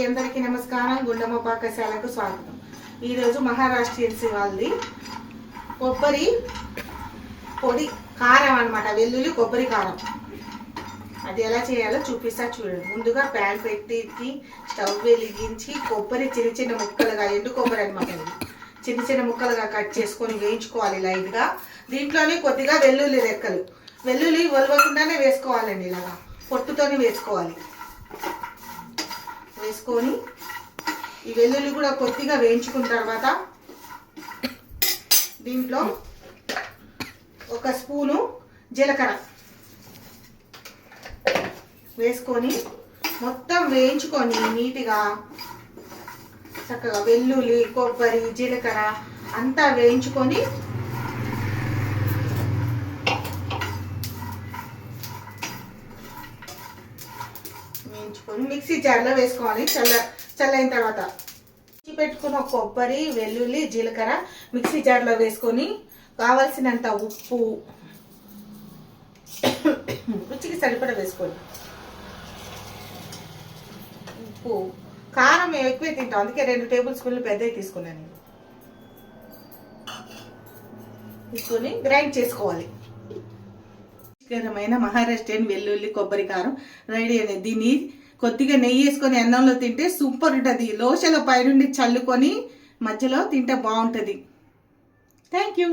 అందరికీ నమస్కారం. గుండమ్మ పాకశాలకు స్వాగతం. ఈరోజు మహారాష్ట్రియన్స్ వాళ్ళది కొబ్బరి పొడి కారం అనమాట, వెల్లుల్లి కొబ్బరి కారం. అది ఎలా చేయాలో చూపిస్తా చూడండి. ముందుగా ప్యాన్ పెట్టి స్టవ్ వెలిగించి కొబ్బరి చిన్న చిన్న ముక్కలుగా, ఎండు కొబ్బరి అనమాట, చిన్న చిన్న ముక్కలుగా కట్ చేసుకొని వేయించుకోవాలి లైట్గా. దీంట్లోనే కొద్దిగా వెల్లుల్లి రెక్కలు, వెల్లుల్లి ఒలవకుండానే వేసుకోవాలండి, ఇలాగా పొట్టుతోనే వేసుకోవాలి. వేసుకొని ఈ వెల్లుల్లి కూడా కొద్దిగా వేయించుకున్న తర్వాత దీంట్లో ఒక స్పూను జీలకర్ర వేసుకొని మొత్తం వేయించుకొని నీట్గా చక్కగా వెల్లుల్లి కొబ్బరి జీలకర్ర అంతా వేయించుకొని మిక్సీ జార్లో వేసుకోవాలి. చల్లైన తర్వాత పెట్టుకున్న కొబ్బరి వెల్లుల్లి జీలకర్ర మిక్సీ జార్లో వేసుకొని కావాల్సినంత ఉప్పు, రుచికి సరిపడా వేసుకోండి. ఉప్పు కారం ఎక్కువే తింటాం, అందుకే 2 టేబుల్ స్పూన్లు పెద్దవి తీసుకున్నాను నేను. తీసుకొని గ్రైండ్ చేసుకోవాలి. రుచికరమైన మహారాష్ట్రియన్ వెల్లుల్లి కొబ్బరి కారం రెడీ అనేది. దీన్ని కొద్దిగా నెయ్యి వేసుకొని అన్నంలో తింటే సూపర్ ఉంటుంది. లోషలో పైనుండి చల్లుకొని మధ్యలో తింటే బాగుంటుంది. Thank you.